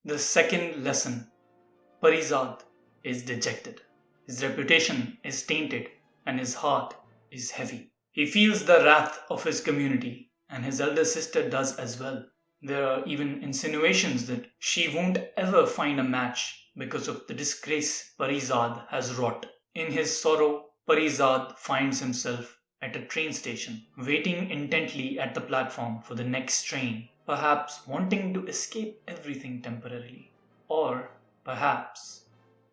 The second lesson: Parizaad is dejected. His reputation is tainted and his heart is heavy. He feels the wrath of his community, and his elder sister does as well. There are even insinuations that she won't ever find a match because of the disgrace Parizaad has wrought. In his sorrow, Parizaad finds himself at a train station, waiting intently at the platform for the next train, perhaps wanting to escape everything temporarily. Or perhaps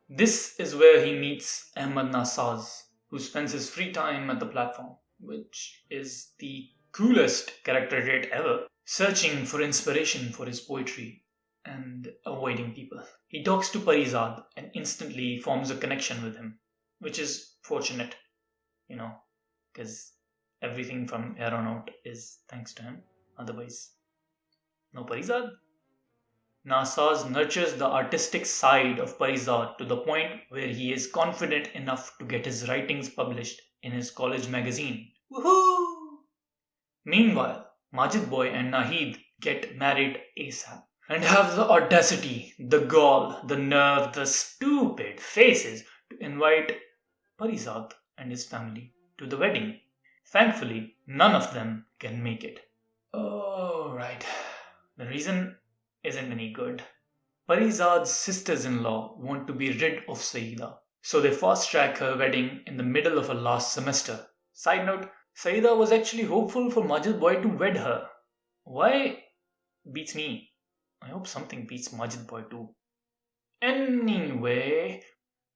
this is where he meets Ahmad Nasaz, who spends his free time at the platform, which is the coolest character trait ever, searching for inspiration for his poetry and avoiding people. He talks to Parizaad and instantly forms a connection with him, which is fortunate, you know, because everything from here on out is thanks to him. Otherwise, no Parizaad. Nasaz nurtures the artistic side of Parizaad to the point where he is confident enough to get his writings published in his college magazine. Woohoo! Meanwhile, Majid Boy and Nahid get married ASAP and have the audacity, the gall, the nerve, the stupid faces to invite Parizaad and his family to the wedding. Thankfully, none of them can make it. Oh, right. The reason isn't any good. Parizaad's sisters-in-law want to be rid of Saida, so they fast-track her wedding in the middle of her last semester. Side note, Saida was actually hopeful for Majid Boy to wed her. Why? Beats me. I hope something beats Majid Boy too. Anyway,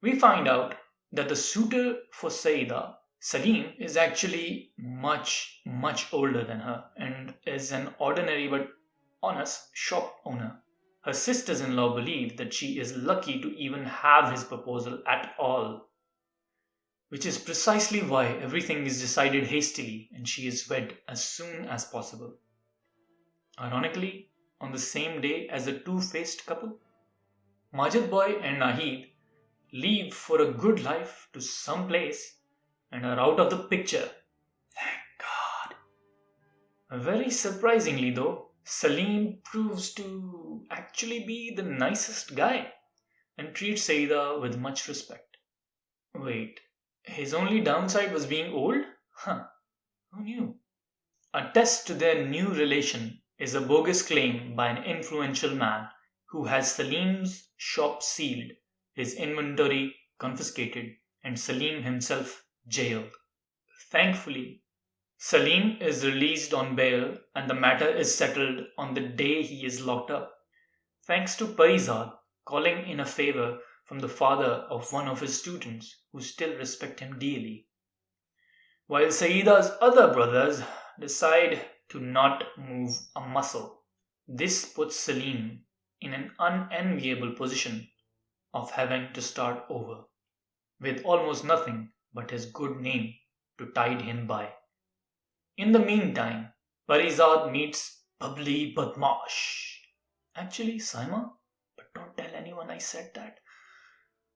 we find out that the suitor for Saida, Salim, is actually much, much older than her and is an ordinary but honest shop owner. Her sisters-in-law believe that she is lucky to even have his proposal at all, which is precisely why everything is decided hastily and she is wed as soon as possible. Ironically, on the same day as the two-faced couple, Majid Boy and Nahid leave for a good life to some place and are out of the picture. Thank God. Very surprisingly though, Salim proves to actually be the nicest guy and treats Saida with much respect. Wait, his only downside was being old? Huh, who knew? A test to their new relation is a bogus claim by an influential man who has Salim's shop sealed, his inventory confiscated, and Salim himself jailed. Thankfully, Salim is released on bail and the matter is settled on the day he is locked up, thanks to Parizaad calling in a favor from the father of one of his students who still respect him dearly. While Saida's other brothers decide to not move a muscle. This puts Salim in an unenviable position of having to start over, with almost nothing but his good name to tide him by. In the meantime, Parizaad meets Bubbly Badmash. Actually, Saima, but don't tell anyone I said that.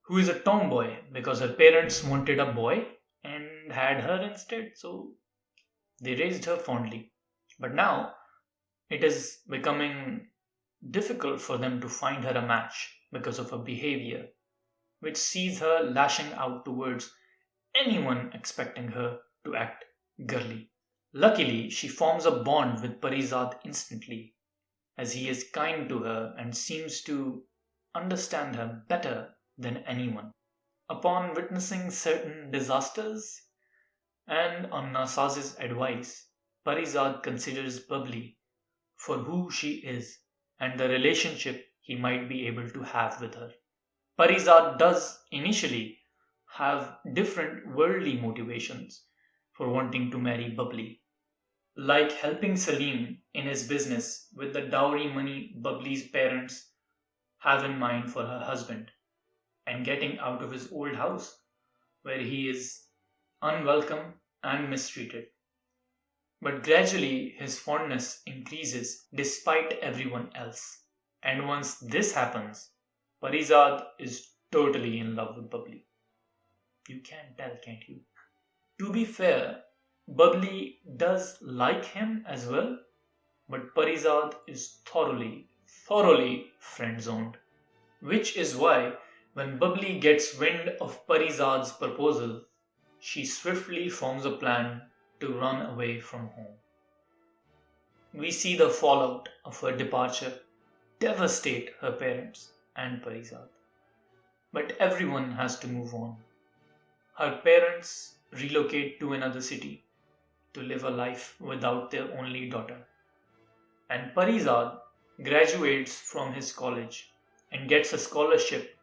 Who is a tomboy because her parents wanted a boy and had her instead, so they raised her fondly. But now it is becoming difficult for them to find her a match because of her behavior, which sees her lashing out towards anyone expecting her to act girly. Luckily, she forms a bond with Parizaad instantly, as he is kind to her and seems to understand her better than anyone. Upon witnessing certain disasters, and on Nasaz's advice, Parizaad considers Bubbly for who she is and the relationship he might be able to have with her. Parizaad does initially have different worldly motivations for wanting to marry Bubbly, like helping Salim in his business with the dowry money Bubbly's parents have in mind for her husband, and getting out of his old house where he is unwelcome and mistreated. But gradually his fondness increases despite everyone else. And once this happens, Parizaad is totally in love with Bubbly. You can tell, can't you? To be fair, Bubbly does like him as well, but Parizaad is thoroughly, thoroughly friend zoned. Which is why, when Bubbly gets wind of Parizaad's proposal, she swiftly forms a plan to run away from home. We see the fallout of her departure devastate her parents and Parizaad. But everyone has to move on. Her parents relocate to another city to live a life without their only daughter. And Parizaad graduates from his college and gets a scholarship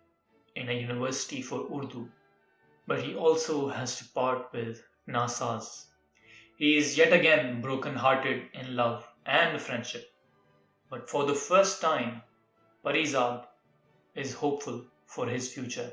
in a university for Urdu. But he also has to part with Nasaz. He is yet again broken-hearted in love and friendship. But for the first time, Parizaad is hopeful for his future.